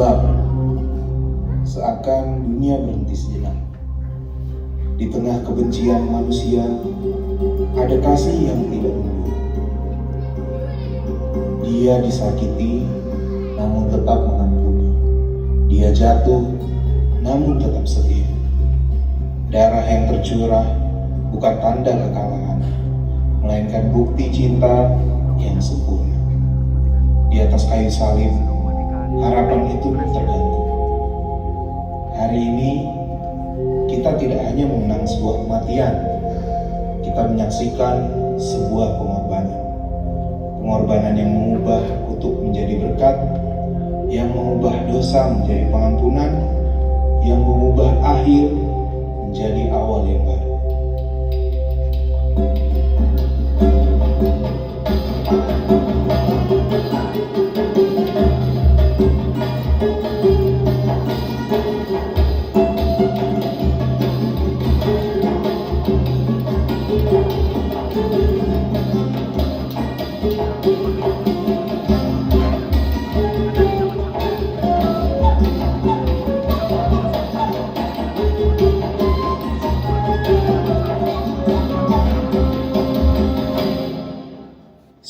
Gelap, seakan dunia berhenti sejenak. Di tengah kebencian manusia, ada kasih yang tidak mundur. Dia disakiti, namun tetap mengampuni. Dia jatuh, namun tetap setia. Darah yang tercurah bukan tanda kekalahan, melainkan bukti cinta yang sempurna. Di atas kayu salib, harapan itu tergantung. Hari ini, kita tidak hanya mengenang sebuah kematian, kita menyaksikan sebuah pengorbanan. Pengorbanan yang mengubah kutuk menjadi berkat, yang mengubah dosa menjadi pengampunan, yang mengubah akhir menjadi awal yang baru.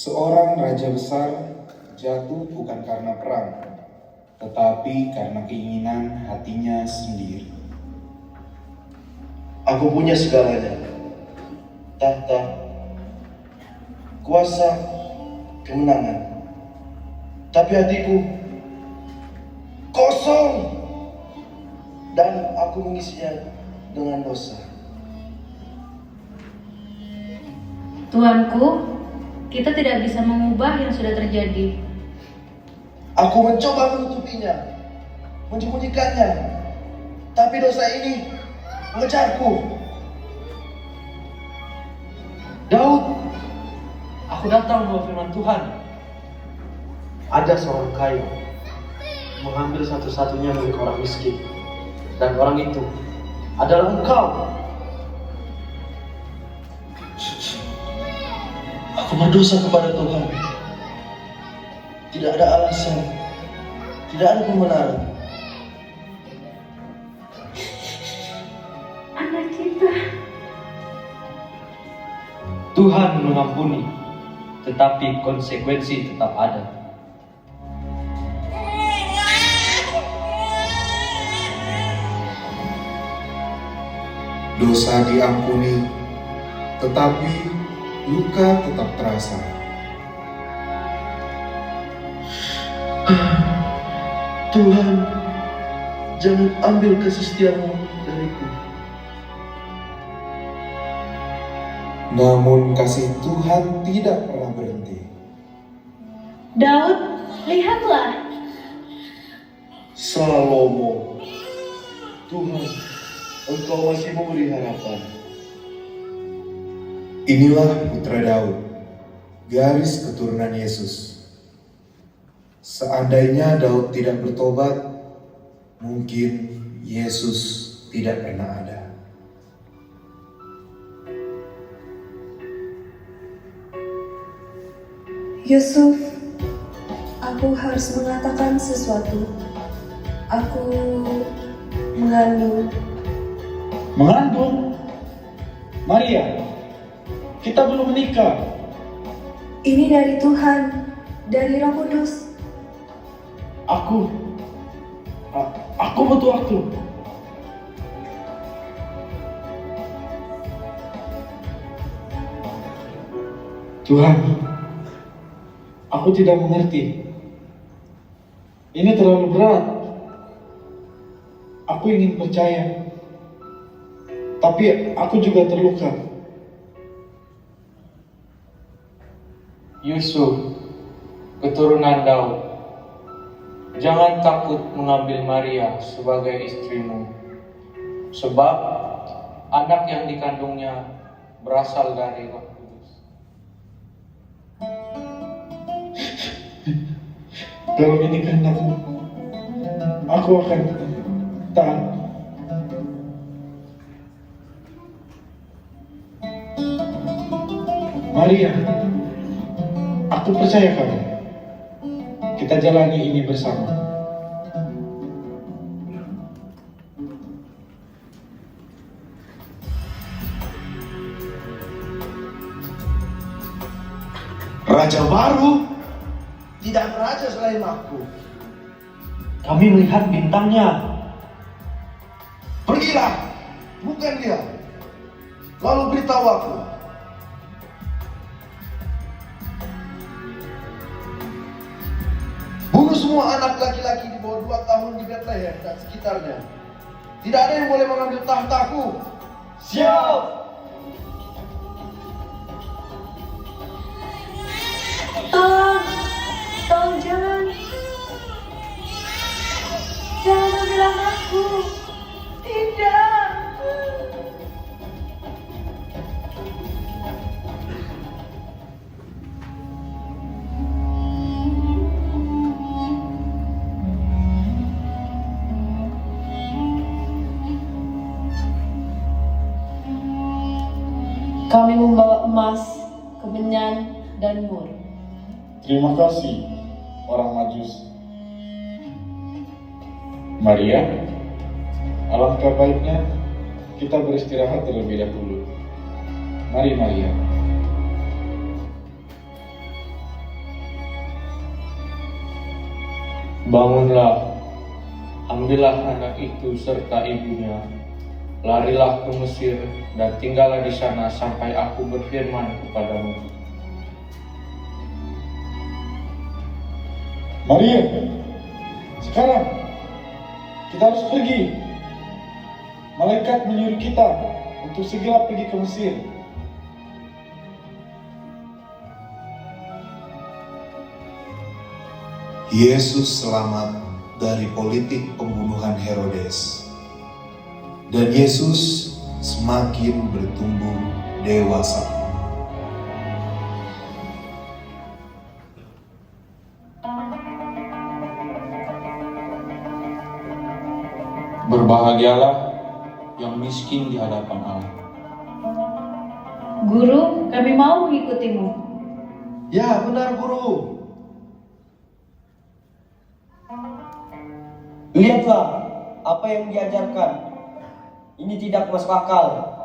Seorang raja besar jatuh bukan karena perang, tetapi karena keinginan hatinya sendiri. Aku punya segalanya, tahta, kuasa, kemenangan. Tapi hatiku kosong dan aku mengisinya dengan dosa. Tuanku, kita tidak bisa mengubah yang sudah terjadi. Aku mencoba menutupinya, menyembunyikannya, tapi dosa ini mengejarku. Daud, aku datang membawa firman Tuhan. Ada seorang kaya mengambil satu-satunya milik orang miskin, dan orang itu adalah engkau. Aku berdosa kepada Tuhan. Tidak ada alasan, tidak ada pembenaran. Anak kita. Tuhan mengampuni, tetapi konsekuensi tetap ada. Dosa diampuni, tetapi luka tetap terasa. Tuhan, jangan ambil kasih setiamu dariku. Namun kasih Tuhan tidak pernah berhenti. Daud, lihatlah. Salomo, Tuhan, Engkau masih memberi harapan. Inilah putra Daud, garis keturunan Yesus. Seandainya Daud tidak bertobat, mungkin Yesus tidak pernah ada. Yusuf, aku harus mengatakan sesuatu. Aku mengandung. Mengandung? Maria, kita belum menikah. Ini dari Tuhan, dari Roh Kudus. Aku butuh waktu. Tuhan, aku tidak mengerti. Ini terlalu berat. Aku ingin percaya, tapi aku juga terluka. Yusuf, keturunan Daud, jangan takut mengambil Maria sebagai istrimu, sebab anak yang dikandungnya berasal dari Roh Kudus. Dalam ini kehendakmu, aku akan taat. Maria, aku percaya kamu. Kita jalani ini bersama. Raja baru? Tidak ada raja selain aku. Kami melihat bintangnya. Pergilah, bukan dia. Lalu beritahu aku. Bunuh semua anak laki-laki di bawah 2 tahun di Bethlehem dan sekitarnya. Tidak ada yang boleh mengambil tahtaku. Siap! Tolong jangan. Jangan ambil anakku. Tidak. Kami membawa emas, kemenyan, dan mur. Terima kasih, orang Majus. Maria, alangkah baiknya kita beristirahat terlebih dahulu. Mari, Maria. Bangunlah, ambillah anak itu serta ibunya, larilah ke Mesir dan tinggallah di sana sampai aku berfirman kepadamu. Maria, sekarang kita harus pergi. Malaikat menyuruh kita untuk segera pergi ke Mesir. Yesus selamat dari politik pembunuhan Herodes. Dan Yesus semakin bertumbuh dewasa. Berbahagialah yang miskin di hadapan Allah. Guru, kami mau mengikutimu. Ya, benar guru. Lihatlah apa yang diajarkan. Ini tidak masuk akal.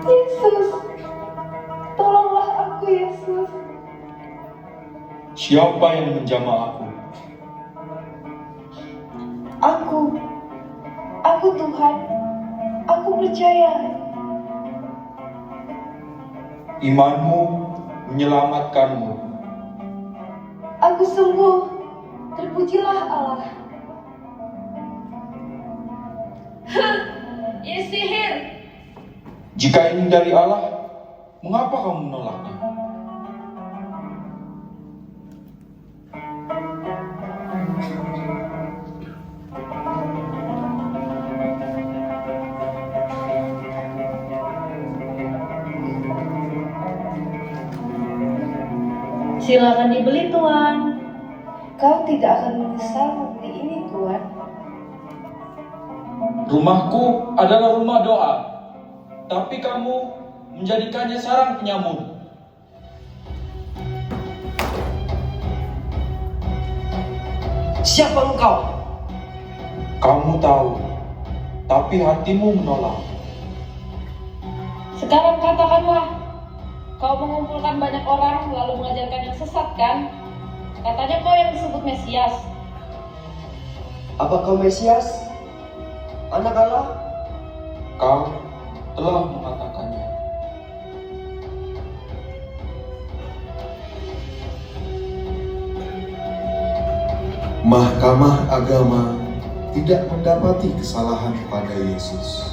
Yesus, tolonglah aku, Yesus. Siapa yang menjamah aku? Aku Tuhan. Aku percaya. Imanmu menyelamatkanmu. Aku sembuh. Terpujilah Allah. Ya sihir. Jika ini dari Allah, mengapa kamu menolaknya? Silakan dibeli, Tuan. Kau tidak akan menyesal membeli ini, Tuhan. Rumahku adalah rumah doa, tapi kamu menjadikannya sarang penyamun. Siapa engkau? Kamu tahu, tapi hatimu menolak. Sekarang katakanlah, kau mengumpulkan banyak orang lalu mengajarkan yang sesat kan? Katanya kau yang disebut Mesias. Apa kau Mesias? Anak Allah? Kau telah mengatakannya. Mahkamah agama tidak mendapati kesalahan pada Yesus.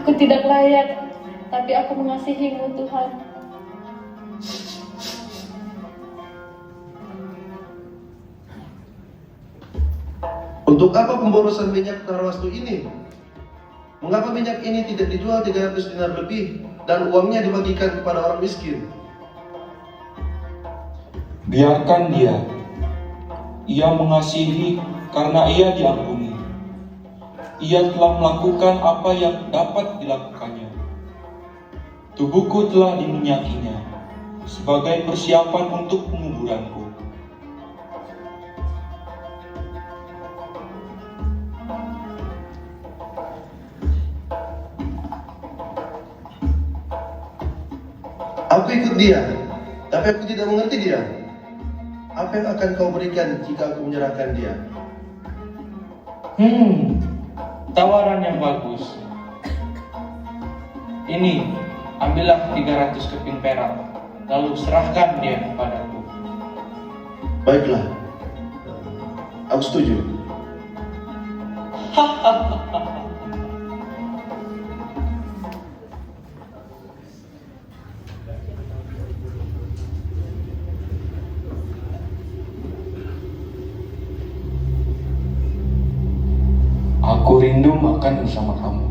Aku tidak layak, tapi aku mengasihimu, Tuhan. Untuk apa pemborosan minyak Narwastu ini? Mengapa minyak ini tidak dijual 300 dinar lebih dan uangnya dibagikan kepada orang miskin? Biarkan dia. Ia mengasihi karena ia diampuni. Ia telah melakukan apa yang dapat dilakukannya. Tubuhku telah diminyakinya sebagai persiapan untuk penguburanku. Aku ikut dia, tapi aku tidak mengerti dia. Apa yang akan kau berikan jika aku menyerahkan dia? Tawaran yang bagus. Ini, ambillah 300 keping perak, lalu serahkan dia kepadaku. Baiklah, aku setuju. Aku rindu makan bersama kamu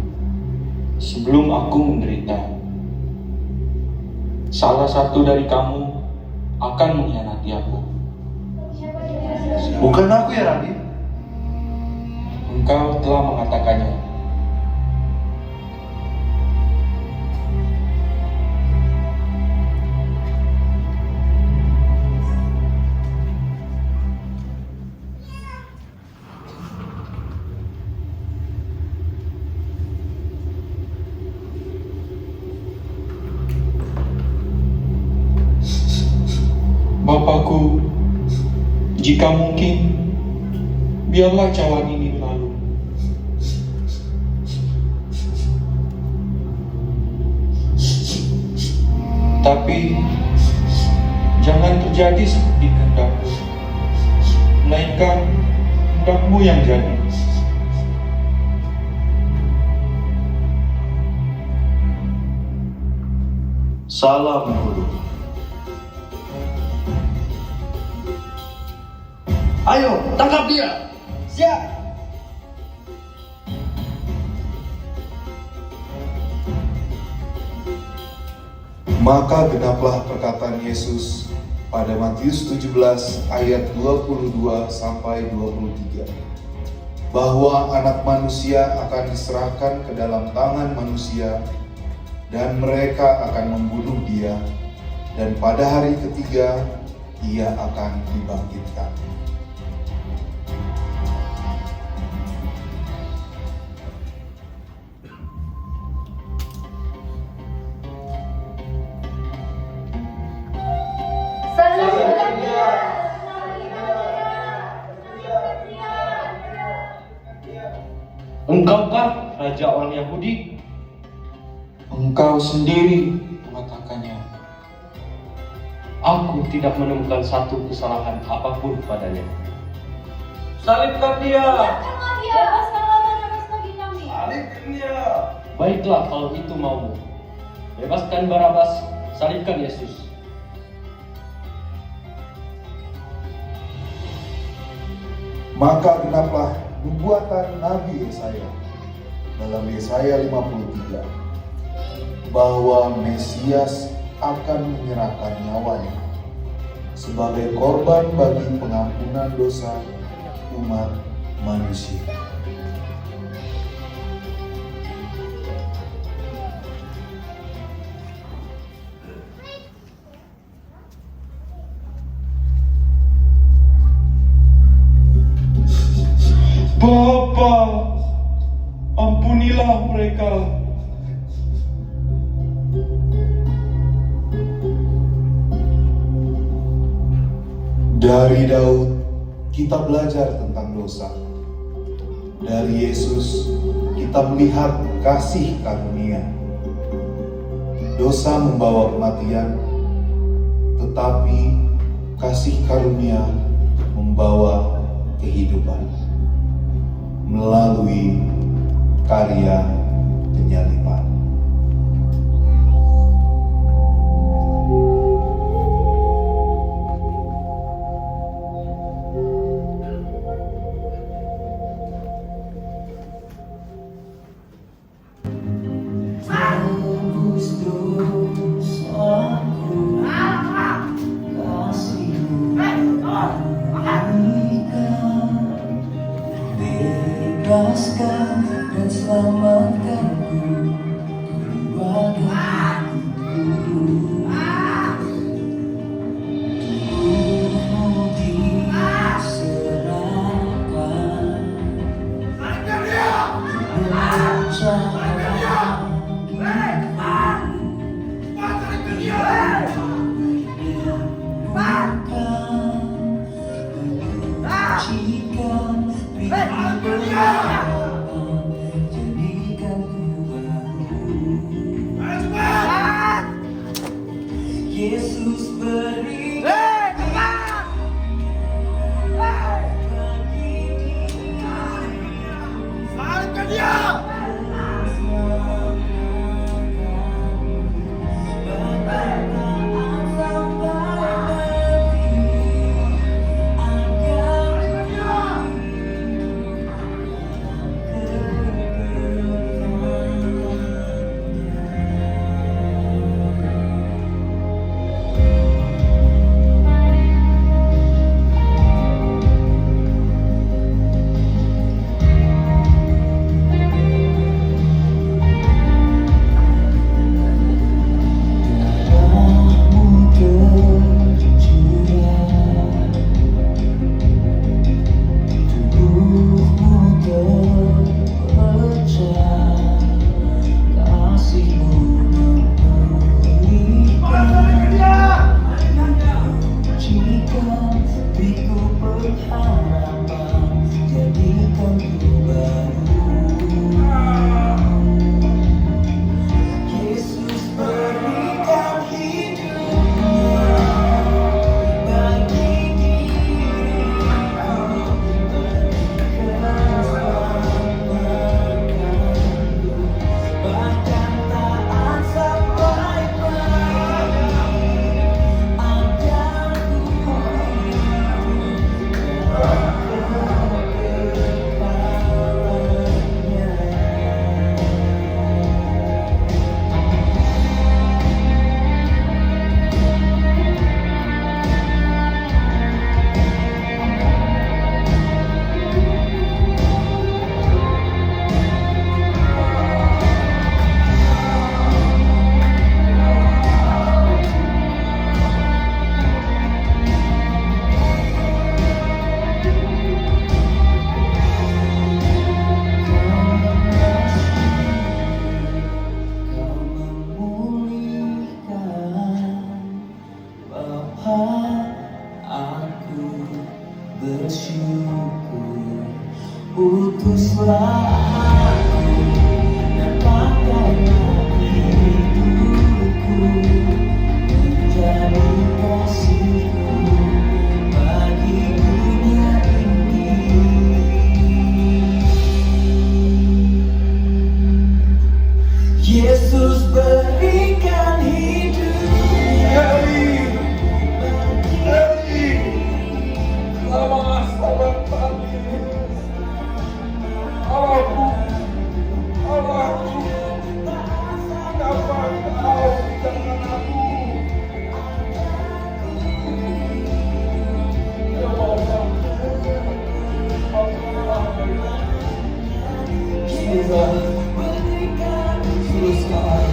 sebelum aku menderita. Salah satu dari kamu akan mengkhianati aku. Bukan aku ya, Rabi. Engkau telah mengatakannya. Bapakku, jika mungkin, biarlah cawan ini berlalu. Tapi, jangan terjadi seperti kehendakku, melainkan kehendakmu yang jadi. Salam guru. Ayo, tangkap dia. Siap. Maka genaplah perkataan Yesus pada Matius 17 ayat 22 sampai 23, bahwa anak manusia akan diserahkan ke dalam tangan manusia dan mereka akan membunuh dia, dan pada hari ketiga ia akan dibangkitkan. Engkaukah raja orang Yahudi? Engkau sendiri mengatakannya. Aku tidak menemukan satu kesalahan apapun padanya. Salibkan dia. Salibkan dia. Baiklah kalau itu maumu. Bebaskan Barabas, salibkan Yesus. Maka genaplah nubuatan Nabi Yesaya dalam Yesaya 53, bahwa Mesias akan menyerahkan nyawanya sebagai korban bagi pengampunan dosa umat manusia. Bapa, ampunilah mereka. Dari Daud kita belajar tentang dosa. Dari Yesus kita melihat kasih karunia. Dosa membawa kematian, tetapi kasih karunia membawa kehidupan melalui karya penyaliban. Bebaskan dan selamatkanku tubuhmu diserahkan Yesus beri bersyukur, utuslah aku dan pakailah hidupku menjadi kasihku bagi dunia ini. Yesus berikan hidupnya Teruslah